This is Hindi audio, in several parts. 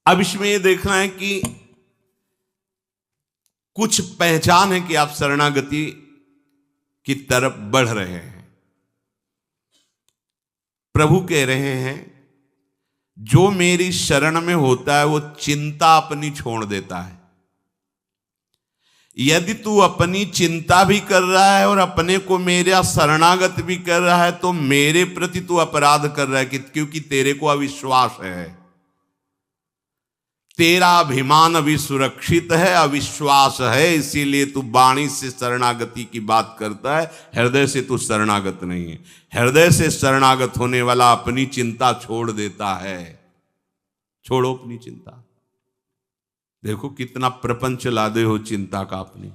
अब इसमें यह देखना है कि कुछ पहचान है कि आप शरणागति की तरफ बढ़ रहे हैं। प्रभु कह रहे हैं जो मेरी शरण में होता है वो चिंता अपनी छोड़ देता है। यदि तू अपनी चिंता भी कर रहा है और अपने को मेरा शरणागत भी कर रहा है तो मेरे प्रति तू अपराध कर रहा है, क्योंकि तेरे को अविश्वास है। तेरा अभिमान अभी सुरक्षित है, अविश्वास है, इसीलिए तू वाणी से शरणागति की बात करता है, हृदय से तू शरणागत नहीं है। हृदय से शरणागत होने वाला अपनी चिंता छोड़ देता है। छोड़ो अपनी चिंता। देखो कितना प्रपंच लादे हो चिंता का अपनी।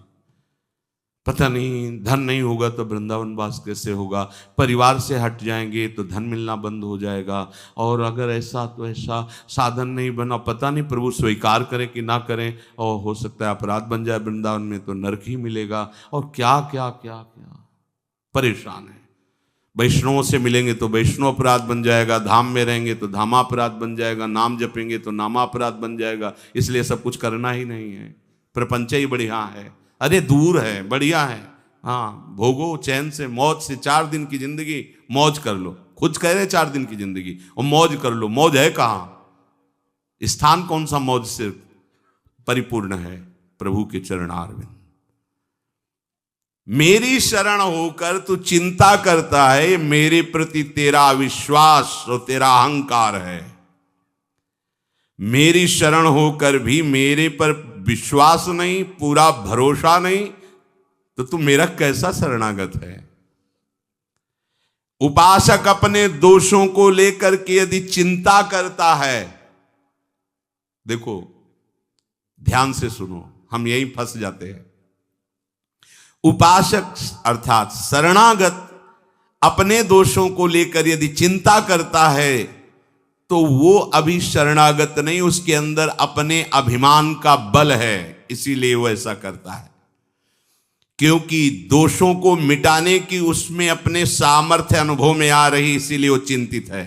पता नहीं धन नहीं होगा तो वृंदावन वास कैसे होगा, परिवार से हट जाएंगे तो धन मिलना बंद हो जाएगा, और अगर ऐसा तो ऐसा साधन नहीं बना, पता नहीं प्रभु स्वीकार करें कि ना करें, और हो सकता है अपराध बन जाए वृंदावन में तो नरक ही मिलेगा, और क्या क्या क्या क्या परेशान है। वैष्णवों से मिलेंगे तो वैष्णव अपराध बन जाएगा, धाम में रहेंगे तो धामापराध बन जाएगा, नाम जपेंगे तो नामापराध बन जाएगा, इसलिए सब कुछ करना ही नहीं है। प्रपंच ही बढ़िया है, अरे दूर है, बढ़िया है, हाँ भोगो चैन से, मौज से। 4 दिन की जिंदगी मौज कर लो, खुद कह रहे 4 दिन की जिंदगी और मौज कर लो। मौज है कहाँ? स्थान कौन सा मौज से परिपूर्ण है? प्रभु के चरणारविंद। मेरी शरण होकर तू चिंता करता है, मेरे प्रति तेरा अविश्वास और तेरा अहंकार है। मेरी शरण होकर भी मेरे पर विश्वास नहीं, पूरा भरोसा नहीं, तो तू मेरा कैसा शरणागत है? उपासक अपने दोषों को लेकर के यदि चिंता करता है, देखो ध्यान से सुनो, हम यहीं फंस जाते हैं। उपासक अर्थात शरणागत अपने दोषों को लेकर यदि चिंता करता है तो वो अभी शरणागत नहीं, उसके अंदर अपने अभिमान का बल है, इसीलिए वो ऐसा करता है। क्योंकि दोषों को मिटाने की उसमें अपने सामर्थ्य अनुभव में आ रही, इसीलिए वो चिंतित है।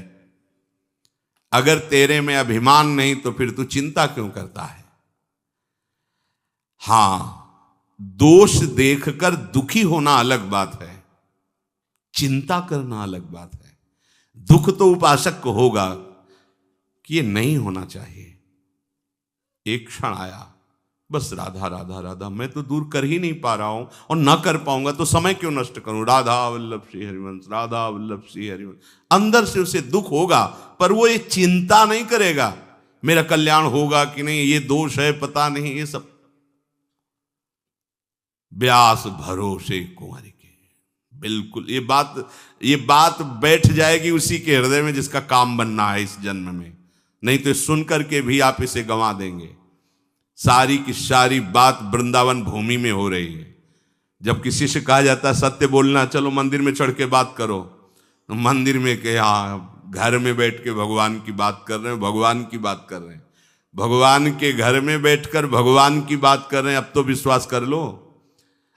अगर तेरे में अभिमान नहीं तो फिर तू चिंता क्यों करता है? हां, दोष देखकर दुखी होना अलग बात है, चिंता करना अलग बात है। दुख तो उपासक को होगा कि ये नहीं होना चाहिए। एक क्षण आया, बस राधा राधा राधा, मैं तो दूर कर ही नहीं पा रहा हूं, और ना कर पाऊंगा तो समय क्यों नष्ट करूं? राधा वल्लभ श्री हरिवंश, राधा वल्लभ श्री हरिवंश। अंदर से उसे दुख होगा, पर वो ये चिंता नहीं करेगा मेरा कल्याण होगा कि नहीं, ये दोष है पता नहीं, ये सब व्यास भरोसे कुंवर के। बिल्कुल ये बात बैठ जाएगी उसी के हृदय में जिसका काम बनना है इस जन्म में, नहीं तो सुन करके भी आप इसे गंवा देंगे। सारी की सारी बात वृंदावन भूमि में हो रही है। जब किसी से कहा जाता है सत्य बोलना, चलो मंदिर में चढ़ के बात करो, तो मंदिर में क्या, घर में बैठ के भगवान की बात कर रहे हैं, भगवान की बात कर रहे हैं, भगवान के घर में बैठकर भगवान की बात कर रहे हैं। अब तो विश्वास कर लो।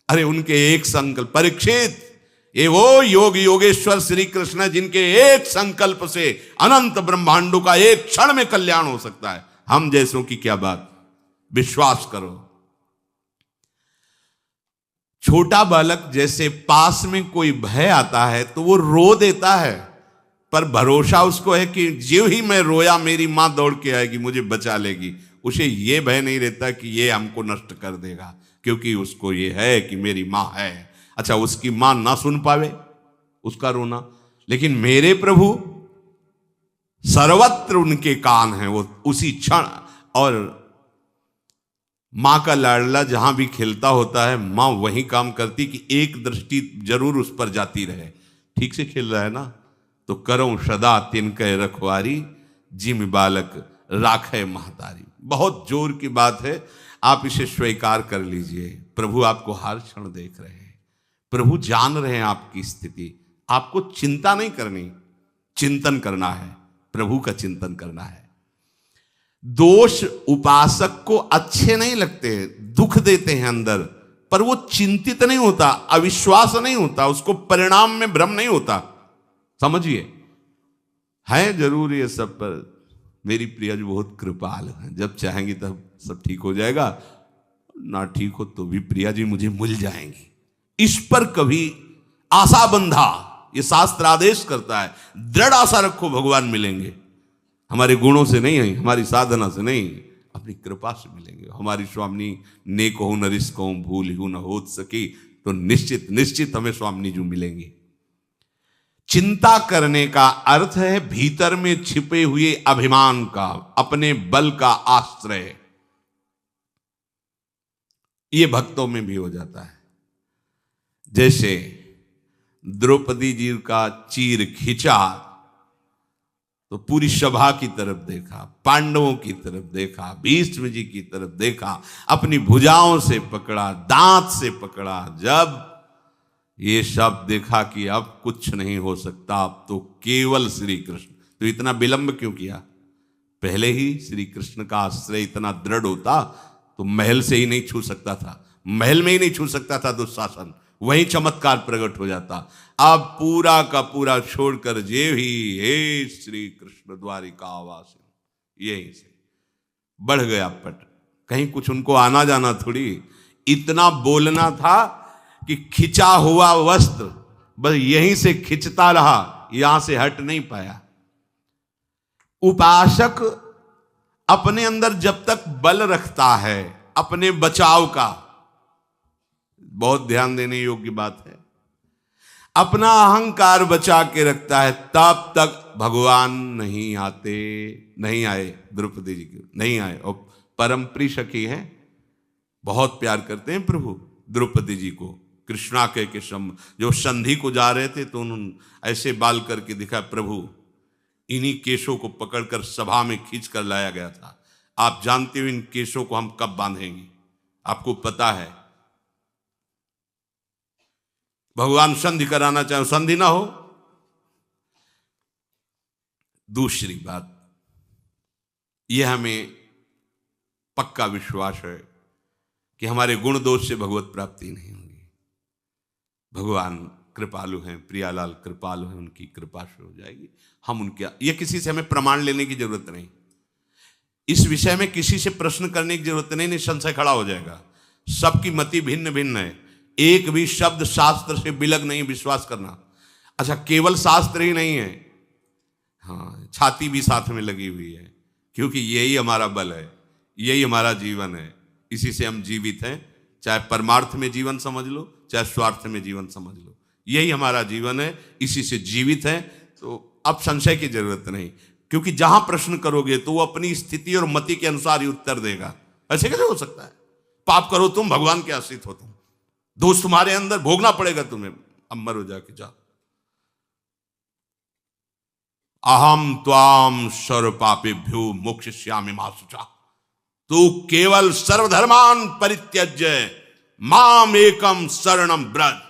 अरे उनके एक संकल्प, परीक्षित, ये वो योग योगेश्वर श्री कृष्ण जिनके एक संकल्प से अनंत ब्रह्मांडों का एक क्षण में कल्याण हो सकता है। हम जैसों की क्या बात, विश्वास करो। छोटा बालक जैसे पास में कोई भय आता है तो वो रो देता है, पर भरोसा उसको है कि जो ही मैं रोया मेरी मां दौड़ के आएगी, मुझे बचा लेगी। उसे ये भय नहीं रहता कि ये हमको नष्ट कर देगा, क्योंकि उसको ये है कि मेरी मां है। अच्छा, उसकी मां ना सुन पावे उसका रोना, लेकिन मेरे प्रभु सर्वत्र उनके कान हैं, वो उसी क्षण। और मां का लाडला जहां भी खेलता होता है, मां वही काम करती कि एक दृष्टि जरूर उस पर जाती रहे। ठीक से खेल रहा है ना, तो करो सदा तिनके रखवारी, जिम बालक राखे महतारी। बहुत जोर की बात है, आप इसे स्वीकार कर लीजिए। प्रभु आपको हर क्षण देख रहे हैं, प्रभु जान रहे हैं आपकी स्थिति। आपको चिंता नहीं करनी, चिंतन करना है, प्रभु का चिंतन करना है। दोष उपासक को अच्छे नहीं लगते, दुख देते हैं अंदर, पर वो चिंतित नहीं होता, अविश्वास नहीं होता, उसको परिणाम में भ्रम नहीं होता। समझिए, है जरूर ये सब, पर मेरी प्रिया जी बहुत कृपाल है, जब चाहेंगी तब सब ठीक हो जाएगा, ना ठीक हो तो भी प्रिया जी मुझे मिल जाएंगी। इस पर कभी आशा बंधा, ये शास्त्र आदेश करता है, दृढ़ आशा रखो भगवान मिलेंगे। हमारे गुणों से नहीं है, हमारी साधना से नहीं, अपनी कृपा से मिलेंगे। हमारी स्वामी नेक हो न रिस्क हो, भूल हो न हो सकी, तो निश्चित निश्चित हमें स्वामी जी मिलेंगी। चिंता करने का अर्थ है भीतर में छिपे हुए अभिमान का, अपने बल का आश्रय। ये भक्तों में भी हो जाता है। जैसे द्रौपदी जी का चीर खींचा तो पूरी सभा की तरफ देखा, पांडवों की तरफ देखा, भीष्म जी की तरफ देखा, अपनी भुजाओं से पकड़ा, दांत से पकड़ा। जब ये शब्द देखा कि अब कुछ नहीं हो सकता, अब तो केवल श्री कृष्ण, तो इतना विलंब क्यों किया? पहले ही श्री कृष्ण का आश्रय इतना दृढ़ होता तो महल से ही नहीं छू सकता था, महल में ही नहीं छू सकता था दुशासन, वही चमत्कार प्रकट हो जाता। अब पूरा का पूरा छोड़कर जे भी हे श्री कृष्ण द्वारिका आवास, यही से बढ़ गया पट। कहीं कुछ उनको आना जाना थोड़ी, इतना बोलना था कि खिंचा हुआ वस्त्र बस यहीं से खिंचता रहा, यहां से हट नहीं पाया। उपासक अपने अंदर जब तक बल रखता है अपने बचाव का, बहुत ध्यान देने योग्य बात है, अपना अहंकार बचा के रखता है, तब तक भगवान नहीं आते। नहीं आए, द्रौपदी जी के नहीं आए, और परम प्रिय सखी है, बहुत प्यार करते हैं प्रभु द्रौपदी जी को। कृष्णा के जो संधि को जा रहे थे तो उन्होंने ऐसे बाल करके दिखा, प्रभु इन्हीं केशों को पकड़कर सभा में खींच कर लाया गया था। आप जानते हो इन केशों को हम कब बांधेंगे, आपको पता है। भगवान संधि कराना चाहे, संधि ना हो। दूसरी बात, यह हमें पक्का विश्वास है कि हमारे गुण दोष से भगवत प्राप्ति नहीं होगी। भगवान कृपालु हैं, प्रियालाल कृपालु हैं, उनकी कृपा से हो जाएगी। हम उनके, ये किसी से हमें प्रमाण लेने की जरूरत नहीं, इस विषय में किसी से प्रश्न करने की जरूरत नहीं, संशय खड़ा हो जाएगा। सबकी मति भिन्न भिन्न है, एक भी शब्द शास्त्र से बिलग नहीं विश्वास करना। अच्छा, केवल शास्त्र ही नहीं है, हाँ, छाती भी साथ में लगी हुई है, क्योंकि यही हमारा बल है, यही हमारा जीवन है, इसी से हम जीवित हैं। चाहे परमार्थ में जीवन समझ लो, चाहे स्वार्थ में जीवन समझ लो, यही हमारा जीवन है, इसी से जीवित है। तो अब संशय की जरूरत नहीं, क्योंकि जहां प्रश्न करोगे तो वो अपनी स्थिति और मति के अनुसार ही उत्तर देगा। ऐसे कैसे हो सकता है? पाप करो तुम, भगवान के आश्रित हो तुम, दोष तुम्हारे अंदर, भोगना पड़ेगा तुम्हें, अब मरो जाके, जाओ। अहम त्वाम सर्व पापेभ्यो मोक्षयिष्यामि मा शुचा, तू केवल सर्वधर्मान परित्यज्य माम एकम शरणम ब्रज,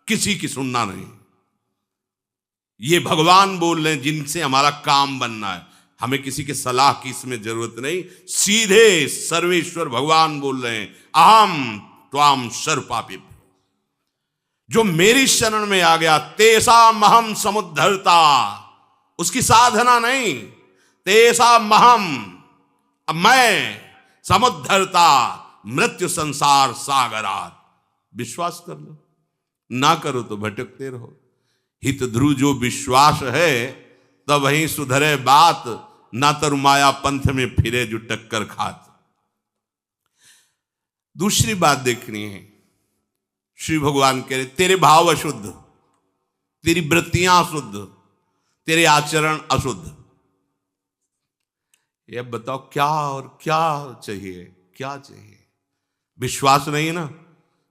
किसी की सुनना नहीं। ये भगवान बोल रहे हैं जिनसे हमारा काम बनना है, हमें किसी के सलाह की इसमें जरूरत नहीं, सीधे सर्वेश्वर भगवान बोल रहे हैं, अहम त्वाम सर्व पापेभ्यो, जो मेरी शरण में आ गया, तेसा महम समुद्धरता, उसकी साधना नहीं, तेसा महम, मैं समुद्धरता मृत्यु संसार सागरात। विश्वास कर लो, ना करो तो भटकते रहो। हित ध्रुव जो विश्वास है, तब वहीं सुधरे बात, ना तरु माया पंथ में फिरे जो टक्कर खात। दूसरी बात देखनी है, श्री भगवान कह रहे तेरे भाव अशुद्ध, तेरी वृत्तियां अशुद्ध, तेरे आचरण अशुद्ध। ये बताओ क्या और क्या चाहिए, क्या चाहिए? विश्वास नहीं ना,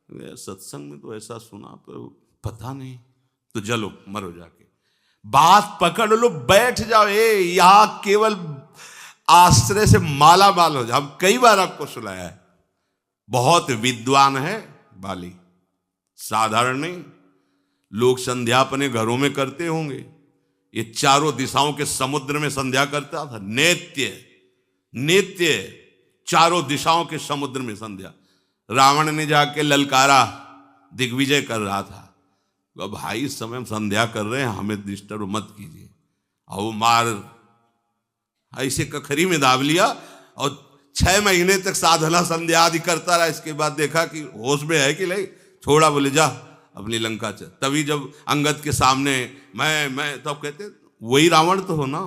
सत्संग में तो ऐसा सुना पर पता नहीं, तो चलो मरो जाके, बात पकड़ लो, बैठ जाओ। यहां केवल आश्रय से माला माल हो जाओ। हम कई बार आपको सुनाया है, बहुत विद्वान है बाली, साधारण नहीं। लोग संध्या अपने घरों में करते होंगे, ये चारों दिशाओं के समुद्र में संध्या करता था, नित्य नित्य चारों दिशाओं के समुद्र में संध्या। रावण ने जाके ललकारा, दिग्विजय कर रहा था, भाई इस समय हम संध्या कर रहे हैं, हमें डिस्टर्ब मत कीजिए। और वो मार ऐसे कखरी में दाब लिया और 6 महीने तक साधना संध्या आदि करता रहा। इसके बाद देखा कि होश में है कि नहीं, छोड़ा, बोले जा अपनी लंका चल। तभी जब अंगद के सामने मैं तब कहते वही रावण तो हो ना,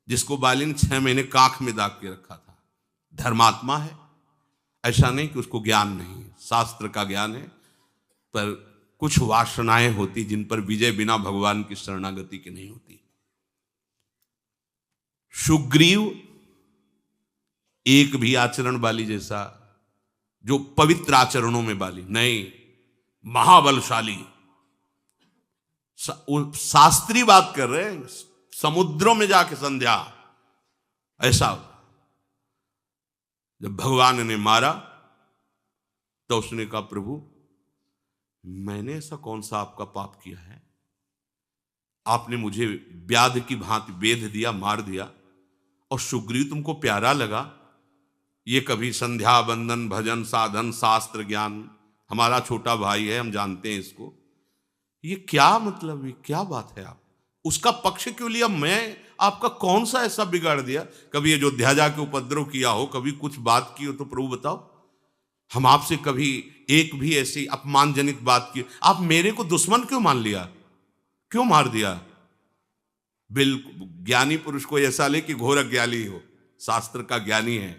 जिसको बाली ने 6 महीने काख में दाग के रखा था। धर्मात्मा है, ऐसा नहीं कि उसको ज्ञान नहीं है, शास्त्र का ज्ञान है, पर कुछ वासनाएं होती जिन पर विजय बिना भगवान की शरणागति की नहीं होती। सुग्रीव एक भी आचरण बाली जैसा, जो पवित्र आचरणों में बाली नहीं, महाबलशाली। शास्त्री बात कर रहे हैं, समुद्रों में जाके संध्या, ऐसा। जब भगवान ने मारा तो उसने कहा, प्रभु मैंने ऐसा कौन सा आपका पाप किया है, आपने मुझे व्याध की भांति बेध दिया, मार दिया, और सुग्रीव तुमको प्यारा लगा। ये कभी संध्या बंदन भजन साधन शास्त्र ज्ञान, हमारा छोटा भाई है, हम जानते हैं इसको, ये क्या मतलब, ये क्या बात है, आप उसका पक्ष क्यों लिया, मैं आपका कौन सा ऐसा बिगाड़ दिया, कभी अयोध्या जाके उपद्रव किया हो, कभी कुछ बात की हो तो प्रभु बताओ, हम आपसे कभी एक भी ऐसी अपमानजनित बात की, आप मेरे को दुश्मन क्यों मान लिया, क्यों मार दिया। बिल्कुल ज्ञानी पुरुष को ऐसा ले कि घोर अज्ञानी हो, शास्त्र का ज्ञानी है,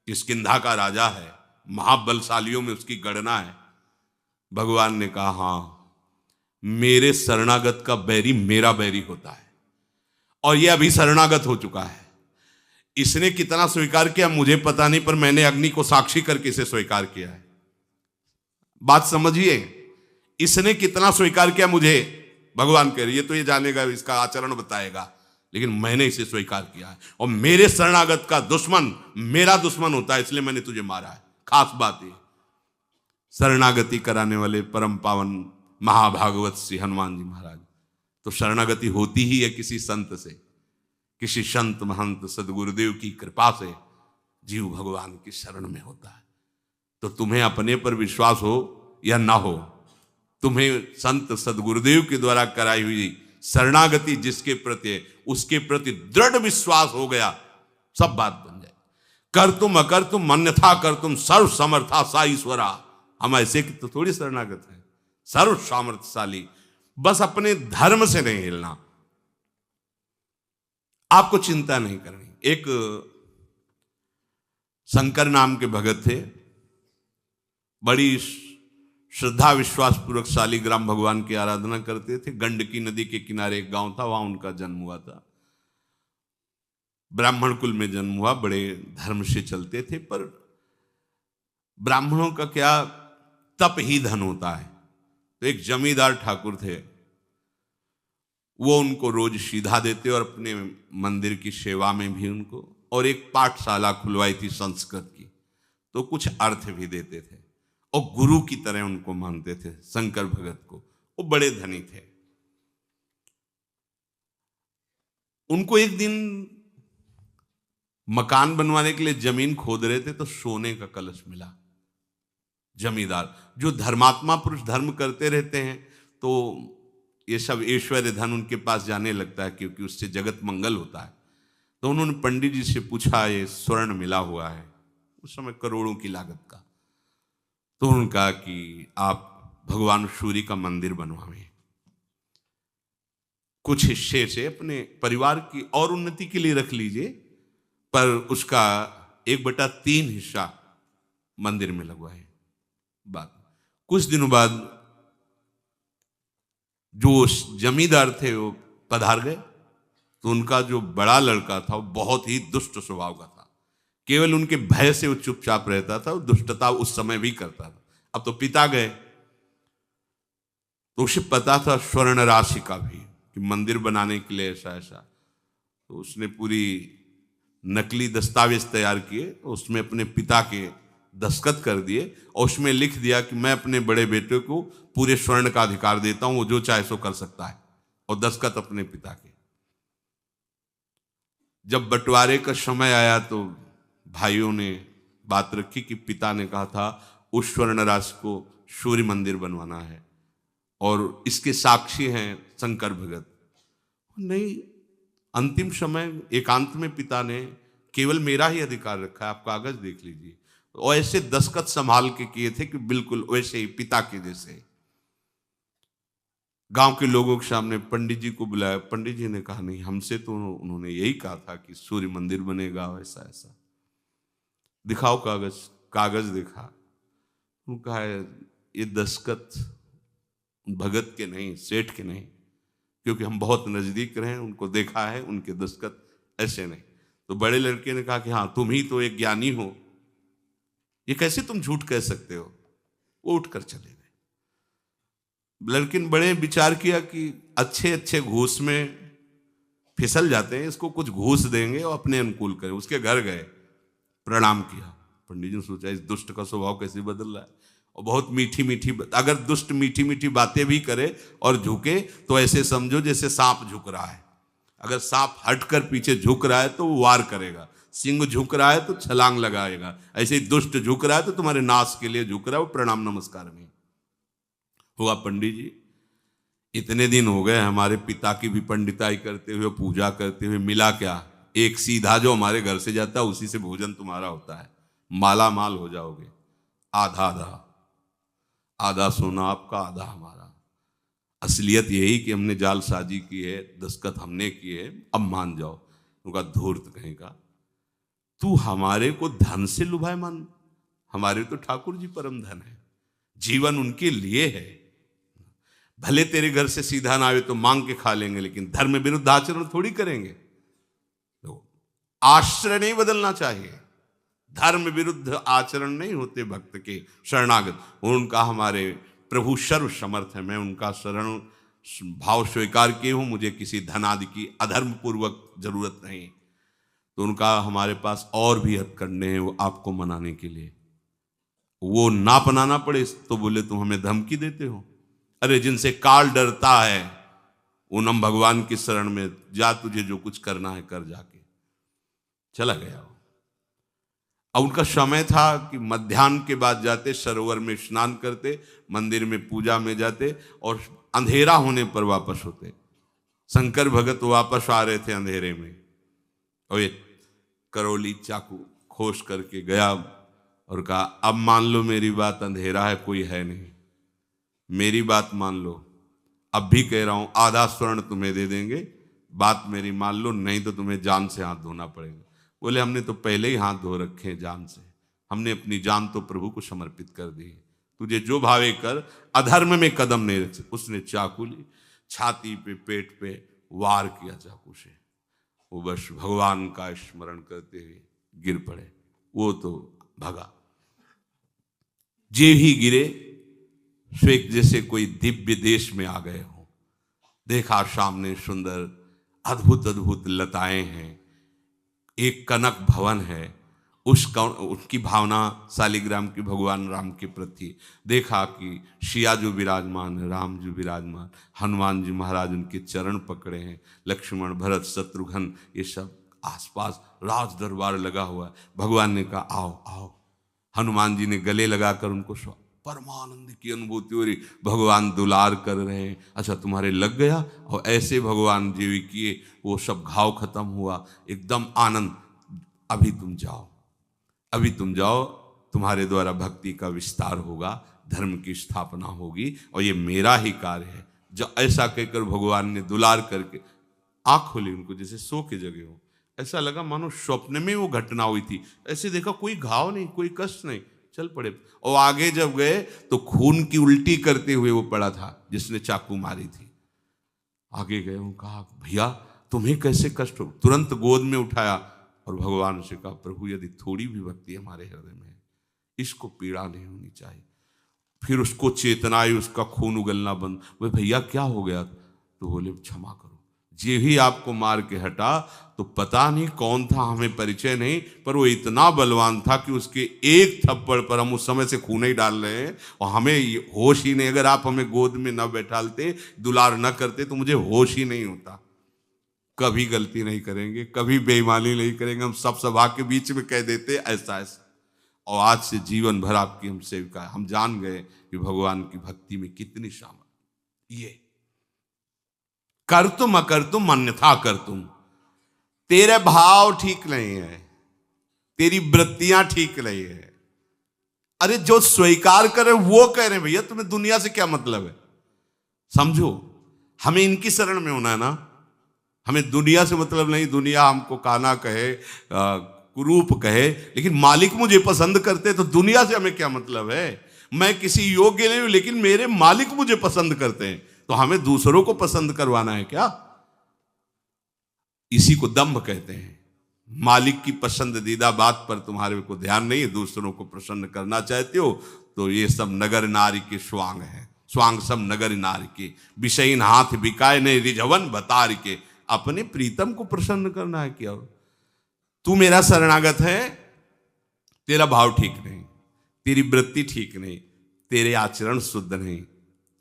किष्किंधा का राजा है, महाबलशालियों में उसकी गणना है। भगवान ने कहा, हाँ मेरे शरणागत का बैरी मेरा बैरी होता है, और यह अभी शरणागत हो चुका है। इसने कितना स्वीकार किया मुझे पता नहीं, पर मैंने अग्नि को साक्षी करके इसे स्वीकार किया है। बात समझिए, इसने कितना स्वीकार किया मुझे, भगवान कह रही है तो ये जानेगा, इसका आचरण बताएगा, लेकिन मैंने इसे स्वीकार किया है, और मेरे शरणागत का दुश्मन मेरा दुश्मन होता है, इसलिए मैंने तुझे मारा है। खास बात है, शरणागति कराने वाले परम पावन महाभागवत श्री हनुमान जी महाराज, तो शरणागति होती ही है किसी संत से, किसी संत महंत सदगुरुदेव की कृपा से जीव भगवान की शरण में होता है। तो तुम्हें अपने पर विश्वास हो या ना हो, तुम्हें संत सदगुरुदेव के द्वारा कराई हुई शरणागति जिसके प्रति है, उसके प्रति दृढ़ विश्वास हो गया, सब बात बन जाए। कर तुम अकर तुम अन्यथा कर तुम सर्व समर्था सा ईश्वरा। हम ऐसे की तो थोड़ी शरणागत है, सर्व सामर्थ्यशाली, बस अपने धर्म से नहीं हिलना, आपको चिंता नहीं करनी। एक शंकर नाम के भगत थे, बड़ी श्रद्धा विश्वास पूर्वक शालिग्राम भगवान की आराधना करते थे। गंडकी नदी के किनारे एक गांव था, वहां उनका जन्म हुआ था। ब्राह्मण कुल में जन्म हुआ, बड़े धर्म से चलते थे, पर ब्राह्मणों का क्या तप ही धन होता है। तो एक जमींदार ठाकुर थे, वो उनको रोज सीधा देते और अपने मंदिर की सेवा में भी उनको, और एक पाठशाला खुलवाई थी संस्कृत की, तो कुछ अर्थ भी देते थे, और गुरु की तरह उनको मानते थे शंकर भगत को। वो बड़े धनी थे। उनको एक दिन मकान बनवाने के लिए जमीन खोद रहे थे, तो सोने का कलश मिला। जमींदार जो धर्मात्मा पुरुष धर्म करते रहते हैं, तो ये सब ऐश्वर्य धन उनके पास जाने लगता है, क्योंकि उससे जगत मंगल होता है। तो उन्होंने पंडित जी से पूछा, ये स्वर्ण मिला हुआ है, उस समय करोड़ों की लागत का। तो उन्होंने कहा कि आप भगवान सूर्य का मंदिर बनवाएं, कुछ हिस्से से अपने परिवार की और उन्नति के लिए रख लीजिए, पर उसका 1/3 हिस्सा मंदिर में लगवाए। बात कुछ दिनों बाद जो जमींदार थे वो पधार गए, तो उनका जो बड़ा लड़का था वो बहुत ही दुष्ट स्वभाव का था। केवल उनके भय से वो चुपचाप रहता था, वो दुष्टता उस समय भी करता था। अब तो पिता गए, तो उसे पता था स्वर्ण राशि का भी कि मंदिर बनाने के लिए ऐसा ऐसा। तो उसने पूरी नकली दस्तावेज तैयार किए, उसमें अपने पिता के दस्तखत कर दिए, और उसमें लिख दिया कि मैं अपने बड़े बेटे को पूरे स्वर्ण का अधिकार देता हूं, वो जो चाहे सो कर सकता है, और दस्तखत अपने पिता के। जब बंटवारे का समय आया तो भाइयों ने बात रखी कि पिता ने कहा था उस स्वर्ण राशि को सूर्य मंदिर बनवाना है, और इसके साक्षी हैं शंकर भगत। नहीं, अंतिम समय एकांत में पिता ने केवल मेरा ही अधिकार रखा है, आप कागज देख लीजिए, और ऐसे दस्तखत संभाल के किए थे कि बिल्कुल वैसे ही पिता के जैसे। गांव के लोगों के सामने पंडित जी को बुलाया, पंडित जी ने कहा नहीं, हमसे तो उन्होंने यही कहा था कि सूर्य मंदिर बनेगा, ऐसा ऐसा, दिखाओ कागज। कागज देखा, उन्होंने कहा ये दस्तखत भगत के नहीं, सेठ के नहीं, क्योंकि हम बहुत नजदीक रहे, उनको देखा है, उनके दस्तखत ऐसे नहीं। तो बड़े लड़के ने कहा कि हाँ तुम ही तो एक ज्ञानी हो, ये कैसे तुम झूठ कह सकते हो। वो उठकर चले गए। लड़के ने बड़े विचार किया कि अच्छे अच्छे घूस में फिसल जाते हैं, इसको कुछ घूस देंगे और अपने अनुकूल करें। उसके घर गए, प्रणाम किया। पंडित जी ने सोचा इस दुष्ट का स्वभाव कैसे बदल रहा है, और बहुत मीठी मीठी, अगर दुष्ट मीठी मीठी बातें भी करे और झुके तो ऐसे समझो जैसे सांप झुक रहा है। अगर सांप हटकर पीछे झुक रहा है तो वो वार करेगा, सिंह झुक रहा है तो छलांग लगाएगा, ऐसे ही दुष्ट झुक रहा है तो तुम्हारे नाश के लिए झुक रहा है, वो प्रणाम नमस्कार में हुआ। पंडित जी इतने दिन हो गए हमारे पिता की भी पंडिताई करते हुए, पूजा करते हुए, मिला क्या, एक सीधा जो हमारे घर से जाता है उसी से भोजन तुम्हारा होता है, माला माल हो जाओगे। आधा आधा, आधा सोना आपका, आधा हमारा। असलियत यही कि हमने जालसाजी की है, दस्तखत हमने किए, अब मान जाओ। उनका धूर्त कहेगा, तू हमारे को धन से लुभाए मन, हमारे तो ठाकुर जी परम धन है, जीवन उनके लिए है। भले तेरे घर से सीधा ना आवे तो मांग के खा लेंगे, लेकिन धर्म विरुद्ध आचरण थोड़ी करेंगे। तो आश्रय नहीं बदलना चाहिए, धर्म विरुद्ध आचरण नहीं होते भक्त के शरणागत। उनका हमारे प्रभु सर्व समर्थ है, मैं उनका शरण भाव स्वीकार किए हूं, मुझे किसी धन आदि की अधर्म पूर्वक जरूरत नहीं। तो उनका हमारे पास और भी हथकंडे हैं वो आपको मनाने के लिए, वो ना अपनाना पड़े तो बोले तुम हमें धमकी देते हो। अरे जिनसे काल डरता है उन हम भगवान की शरण में जा, तुझे जो कुछ करना है कर, जाके चला गया। अब उनका समय था कि मध्याह्न के बाद जाते, सरोवर में स्नान करते, मंदिर में पूजा में जाते, और अंधेरा होने पर वापस होते। शंकर भगत वापस आ रहे थे अंधेरे में, और ये करौली चाकू खोस करके गया और कहा अब मान लो मेरी बात, अंधेरा है कोई है नहीं, मेरी बात मान लो, अब भी कह रहा हूं आधा स्वर्ण तुम्हें दे देंगे, बात मेरी मान लो, नहीं तो तुम्हें जान से हाथ धोना पड़ेगा। बोले हमने तो पहले ही हाथ धो रखे हैं जान से, हमने अपनी जान तो प्रभु को समर्पित कर दी है, तुझे जो भावे कर, अधर्म में कदम नहीं रख। उसने चाकू ली, छाती पे पेट पे वार किया चाकू से, वो बस भगवान का स्मरण करते हुए गिर पड़े, वो तो भगा। जे ही गिरे स्वेक जैसे कोई दिव्य देश में आ गए हो। देखा सामने सुंदर अद्भुत अद्भुत लताएं हैं, एक कनक भवन है, उसकी भावना शालिग्राम की भगवान राम के प्रति। देखा कि सिया जो विराजमान है, राम जो विराजमान, हनुमान जी महाराज उनके चरण पकड़े हैं, लक्ष्मण भरत शत्रुघ्न ये सब आसपास, राज दरबार लगा हुआ है। भगवान ने कहा आओ आओ, हनुमान जी ने गले लगाकर उनको परमानंद की अनुभूति हो रही, भगवान दुलार कर रहे हैं। अच्छा तुम्हारे लग गया, और ऐसे भगवान जीवी किए, वो सब घाव खत्म हुआ, एकदम आनंद। अभी तुम जाओ, अभी तुम जाओ, तुम्हारे द्वारा भक्ति का विस्तार होगा, धर्म की स्थापना होगी, और ये मेरा ही कार्य है। जो ऐसा कहकर भगवान ने दुलार करके आँख खोली उनको, जैसे सो के जगे हो, ऐसा लगा मानो स्वप्न में वो घटना हुई थी। ऐसे देखा कोई घाव नहीं, कोई कष्ट नहीं, चल पड़े। और आगे जब गए तो खून की उल्टी करते हुए वो पड़ा था जिसने चाकू मारी थी। आगे गए, वो कहा भैया तुम्हें कैसे कष्ट हो, तुरंत गोद में उठाया और भगवान से कहा प्रभु यदि थोड़ी भी भक्ति हमारे हृदय में है, इसको पीड़ा नहीं होनी चाहिए। फिर उसको चेतना आई, उसका खून उगलना बंद। वे भैया क्या हो गया, तो बोले क्षमा करो, जे ही आपको मार के हटा तो पता नहीं कौन था, हमें परिचय नहीं, पर वो इतना बलवान था कि उसके एक थप्पड़ पर हम उस समय से खून ही डाल रहे हैं और हमें होश ही नहीं। अगर आप हमें गोद में न बैठालते, दुलार न करते तो मुझे होश ही नहीं होता। कभी गलती नहीं करेंगे, कभी बेईमानी नहीं करेंगे, हम सब सभा के बीच में कह देते ऐसा ऐसा। और आज से जीवन भर आपकी हम सेविका है। हम जान गए कि भगवान की भक्ति में कितनी सामर्थ्य। ये कर तुम अकर तुम अन्यथा कर तुम, तेरे भाव ठीक नहीं है, तेरी वृत्तियां ठीक नहीं है। अरे जो स्वीकार करे वो कह रहे भैया तुम्हें दुनिया से क्या मतलब है। समझो, हमें इनकी शरण में होना है ना, हमें दुनिया से मतलब नहीं। दुनिया हमको काना कहे, कुरूप कहे, लेकिन मालिक मुझे पसंद करते तो दुनिया से हमें क्या मतलब है। मैं किसी योग्य नहीं हूं, लेकिन मेरे मालिक मुझे पसंद करते हैं, तो हमें दूसरों को पसंद करवाना है क्या। इसी को दंभ कहते हैं। मालिक की पसंदीदा बात पर तुम्हारे को ध्यान नहीं है, दूसरों को प्रसन्न करना चाहते हो, तो ये सब नगर नारी के स्वांग है। स्वांग सब नगर नारी के, विषयीन हाथ बिकाए ने रिझवन बतार के। अपने प्रीतम को प्रसन्न करना है क्या। तू मेरा शरणागत है, तेरा भाव ठीक नहीं, तेरी वृत्ति ठीक नहीं, तेरे आचरण शुद्ध नहीं,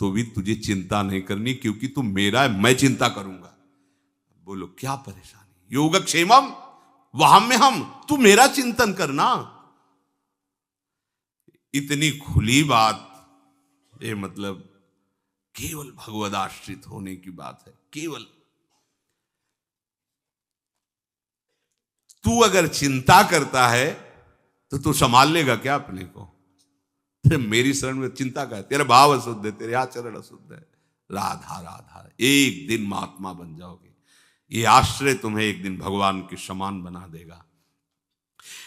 तो भी तुझे चिंता नहीं करनी, क्योंकि तू मेरा है, मैं चिंता करूंगा। बोलो क्या परेशानी। योगक्षेमम वहां में हम, तू मेरा चिंतन करना। इतनी खुली बात, ये मतलब केवल भगवद आश्रित होने की बात है। केवल तू अगर चिंता करता है तो तू संभाल लेगा क्या अपने को। तेरे मेरी शरण में चिंता का है, तेरा भाव अशुद्ध है, तेरे आचरण अशुद्ध है। राधा राधा, एक दिन महात्मा बन जाओगे। ये आश्रय तुम्हें एक दिन भगवान के समान बना देगा।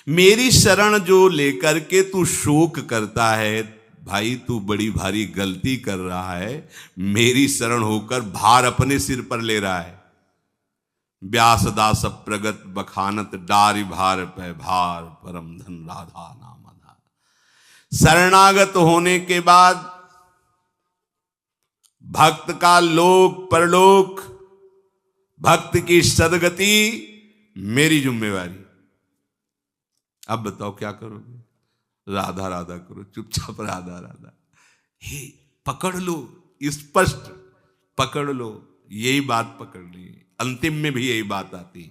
मेरी शरण जो लेकर के तू शोक करता है, भाई तू बड़ी भारी गलती कर रहा है। मेरी शरण होकर भार अपने सिर पर ले रहा है। व्यासदास प्रगत बखानत डारी भार पे भार, परम धन राधा नाम आधार। शरणागत होने के बाद भक्त का लोक परलोक, भक्त की सदगति मेरी जिम्मेवारी। अब बताओ क्या करोगे। राधा राधा करो, चुपचाप राधा राधा। हे पकड़ लो, स्पष्ट पकड़ लो, यही बात पकड़नी है। अंतिम में भी यही बात आती।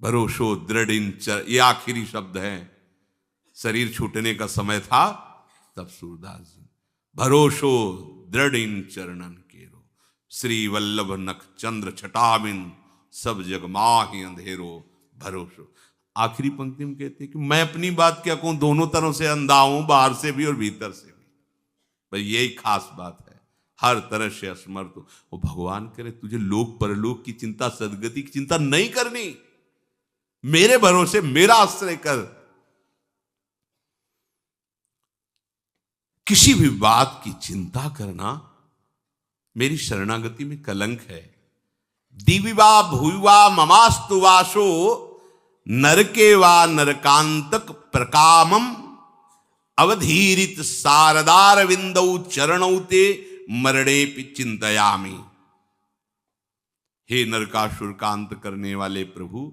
भरोसो दृढ़ ये आखिरी शब्द है। शरीर छूटने का समय था, तब सूरदास जी भरोसो दृढ़ चरणन केरो, श्री वल्लभ नख चंद्र छटाबिन, सब जग माहि अंधेरो भरोसो। आखिरी पंक्ति में कहते हैं कि मैं अपनी बात क्या कहूं, दोनों तरह से अंधा हूं, बाहर से भी और भीतर से भी। भाई यही खास बात है, हर तरह से असमर्थ हो। वो भगवान करे तुझे लोक परलोक की चिंता, सदगति की चिंता नहीं करनी, मेरे भरोसे मेरा आश्रय कर। किसी भी बात की चिंता करना मेरी शरणागति में कलंक है। दिविवा भूवा ममास्तु वासो, नरके वा नरकांतक प्रकामम, अवधीरित सारदार विंदौ चरणौ ते मरणे पि चिंतयामि। हे नरकासुर का अंत करने वाले प्रभु,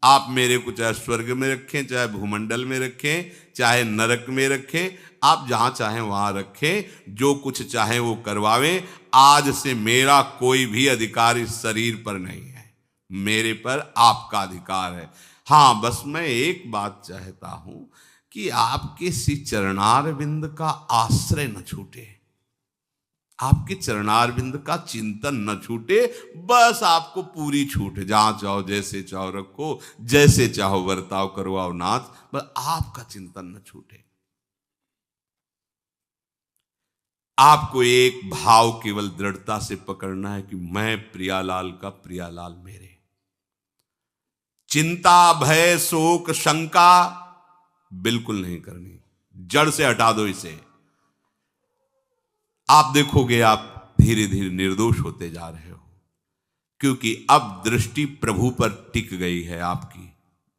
आप मेरे को चाहे स्वर्ग में रखें, चाहे भूमंडल में रखें, चाहे नरक में रखें, आप जहां चाहें वहां रखें, जो कुछ चाहें वो करवावें। आज से मेरा कोई भी अधिकार इस शरीर पर नहीं है, मेरे पर आपका अधिकार है। हाँ, बस मैं एक बात चाहता हूं कि आपके श्री चरणारविंद का आश्रय न छूटे, आपके चरणारविंद का चिंतन न छूटे। बस आपको पूरी छूट, जहां चाहो जैसे चाहो रखो, जैसे चाहो बर्ताव करवाओ नाथ, बस आपका चिंतन न छूटे। आपको एक भाव केवल दृढ़ता से पकड़ना है कि मैं प्रियालाल का प्रियालाल मेरे। चिंता भय शोक शंका बिल्कुल नहीं करनी, जड़ से हटा दो इसे। आप देखोगे आप धीरे धीरे निर्दोष होते जा रहे हो, क्योंकि अब दृष्टि प्रभु पर टिक गई है आपकी।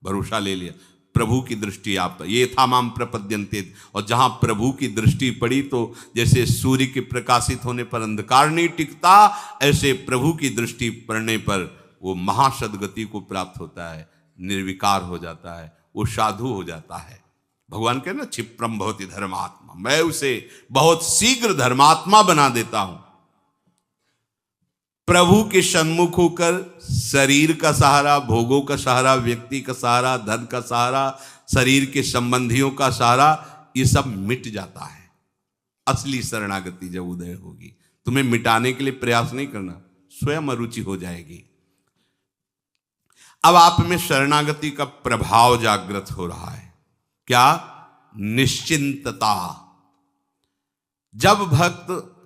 भरोसा ले लिया, प्रभु की दृष्टि आप पर। ये था माम प्रपद्यन्ते, और जहां प्रभु की दृष्टि पड़ी तो जैसे सूर्य के प्रकाशित होने पर अंधकार नहीं टिकता, ऐसे प्रभु की दृष्टि पड़ने पर वो महासदगति को प्राप्त होता है, निर्विकार हो जाता है, वो साधु हो जाता है। भगवान कहे ना, क्षिप्रम भवति धर्मात्मा, मैं उसे बहुत शीघ्र धर्मात्मा बना देता हूं। प्रभु के सन्मुख होकर शरीर का सहारा, भोगों का सहारा, व्यक्ति का सहारा, धन का सहारा, शरीर के संबंधियों का सहारा, ये सब मिट जाता है। असली शरणागति जब उदय होगी, तुम्हें मिटाने के लिए प्रयास नहीं करना, स्वयं अरुचि हो जाएगी। अब आप में शरणागति का प्रभाव जागृत हो रहा है। क्या? निश्चिंतता। जब भक्त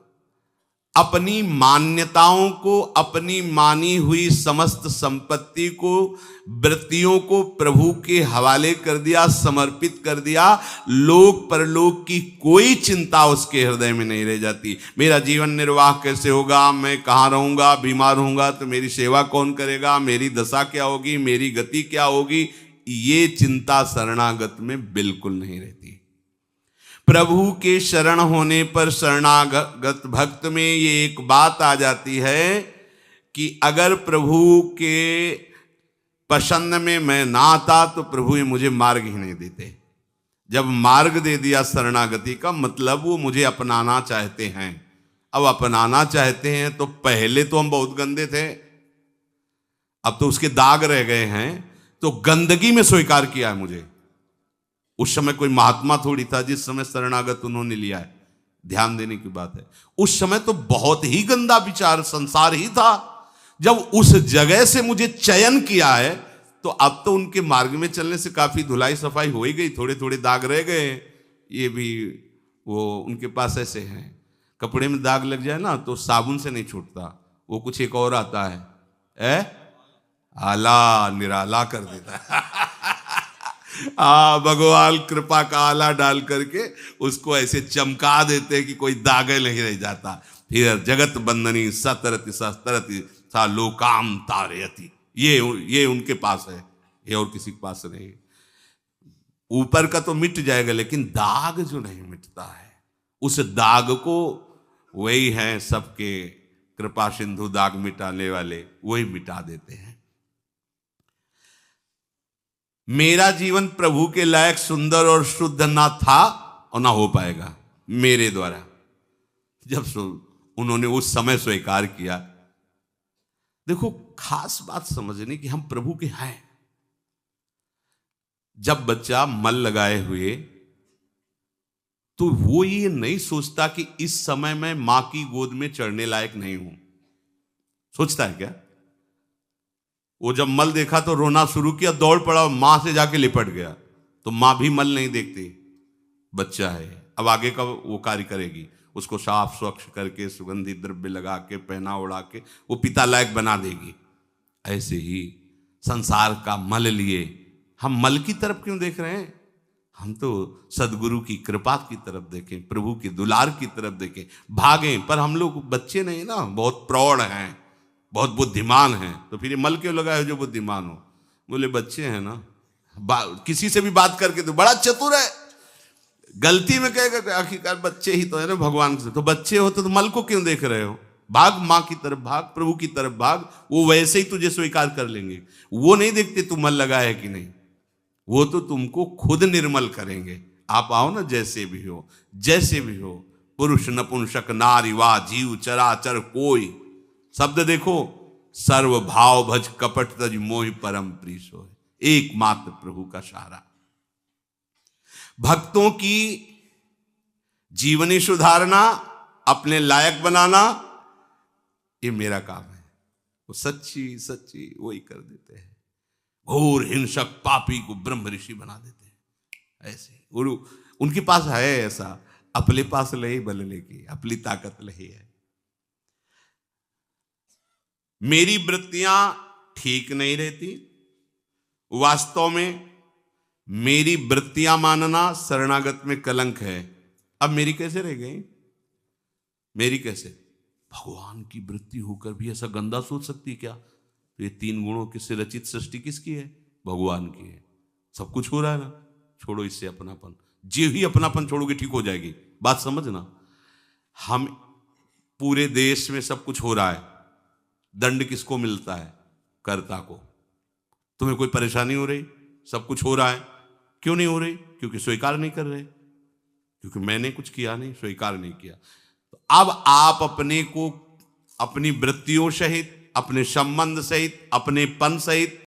अपनी मान्यताओं को, अपनी मानी हुई समस्त संपत्ति को, वृत्तियों को प्रभु के हवाले कर दिया, समर्पित कर दिया, लोक परलोक की कोई चिंता उसके हृदय में नहीं रह जाती। मेरा जीवन निर्वाह कैसे होगा, मैं कहाँ रहूंगा, बीमार होऊंगा तो मेरी सेवा कौन करेगा, मेरी दशा क्या होगी, मेरी गति क्या होगी, ये चिंता शरणागत में बिल्कुल नहीं रहती। प्रभु के शरण होने पर शरणागत भक्त में ये एक बात आ जाती है कि अगर प्रभु के पसंद में मैं ना आता तो प्रभु ये मुझे मार्ग ही नहीं देते। जब मार्ग दे दिया शरणागति का मतलब वो मुझे अपनाना चाहते हैं। अब अपनाना चाहते हैं तो पहले तो हम बहुत गंदे थे, अब तो उसके दाग रह गए हैं, तो गंदगी में स्वीकार किया है मुझे। उस समय कोई महात्मा थोड़ी था जिस समय शरणागत उन्होंने लिया है, ध्यान देने की बात है। उस समय तो बहुत ही गंदा विचार संसार ही था। जब उस जगह से मुझे चयन किया है तो अब तो उनके मार्ग में चलने से काफी धुलाई सफाई हो ही गई, थोड़े थोड़े दाग रह गए। ये भी वो उनके पास ऐसे हैं, कपड़े में दाग लग जाए ना तो साबुन से नहीं छूटता, वो कुछ एक और आता है, आला निराला कर देता है। भगवान कृपा का आला डाल करके उसको ऐसे चमका देते हैं कि कोई दाग नहीं रह जाता। फिर जगत बंदनी सतरति सतरति सा लोकाम तारयति, ये उनके पास है, ये और किसी के पास नहीं। ऊपर का तो मिट जाएगा लेकिन दाग जो नहीं मिटता है, उस दाग को वही हैं सबके कृपा सिंधु दाग मिटाने वाले, वही मिटा देते हैं। मेरा जीवन प्रभु के लायक सुंदर और शुद्ध ना था और ना हो पाएगा मेरे द्वारा। जब उन्होंने उस समय स्वीकार किया, देखो खास बात समझने की, हम प्रभु के हैं। जब बच्चा मल लगाए हुए तो वो ये नहीं सोचता कि इस समय मैं मां की गोद में चढ़ने लायक नहीं हूं, सोचता है क्या? वो जब मल देखा तो रोना शुरू किया, दौड़ पड़ा, मां से जाके लिपट गया। तो मां भी मल नहीं देखती, बच्चा है, अब आगे का वो कार्य करेगी, उसको साफ स्वच्छ करके सुगंधित द्रव्य लगा के पहना उड़ा के वो पिता लायक बना देगी। ऐसे ही संसार का मल लिए हम मल की तरफ क्यों देख रहे हैं? हम तो सदगुरु की कृपा की तरफ देखें, प्रभु की दुलार की तरफ देखें, भागें। पर हम लोग बच्चे नहीं ना, बहुत प्रौढ़ हैं, बहुत बुद्धिमान हैं। तो फिर ये मल क्यों लगाए जो बुद्धिमान हो? बोले बच्चे हैं ना, किसी से भी बात करके तो बड़ा चतुर है, गलती में कहेगा आखिरकार बच्चे ही तो है ना भगवान से। तो बच्चे हो तो मल को क्यों देख रहे हो? भाग, मां की तरफ भाग, प्रभु की तरफ भाग, वो वैसे ही तुझे स्वीकार कर लेंगे। वो नहीं देखते तू मल लगा है कि नहीं, वो तो तुमको खुद निर्मल करेंगे। आप आओ ना, जैसे भी हो, जैसे भी हो, पुरुष नपुंसक नारी वा जीव चराचर कोई, शब्द देखो, सर्व भाव भज कपट तज मोहि परम प्रीस हो, एकमात्र प्रभु का सहारा। भक्तों की जीवनी सुधारना, अपने लायक बनाना, ये मेरा काम है। वो सच्ची सच्ची वही कर देते हैं। घोर हिंसक पापी को ब्रह्म ऋषि बना देते हैं। ऐसे उनके पास है ऐसा, अपने पास लही बल लेकी, अपनी ताकत लही है। मेरी वृत्तियां ठीक नहीं रहती। वास्तव में मेरी वृत्तियां मानना शरणागत में कलंक है। अब मेरी कैसे रह गई? मेरी कैसे? भगवान की वृत्ति होकर भी ऐसा गंदा सोच सकती है क्या? तो ये तीन गुणों के से रचित सृष्टि किसकी है? भगवान की है। सब कुछ हो रहा है ना, छोड़ो इससे अपनापन। जो ही अपनापन छोड़ोगे ठीक हो जाएगी। बात समझना, हम पूरे देश में सब कुछ हो रहा है, दंड किसको मिलता है? कर्ता को। तुम्हें कोई परेशानी हो रही? सब कुछ हो रहा है, क्यों नहीं हो रही? क्योंकि स्वीकार नहीं कर रहे, क्योंकि मैंने कुछ किया नहीं, स्वीकार नहीं किया। तो अब आप अपने को अपनी वृत्तियों सहित, अपने संबंध सहित, अपने पन सहित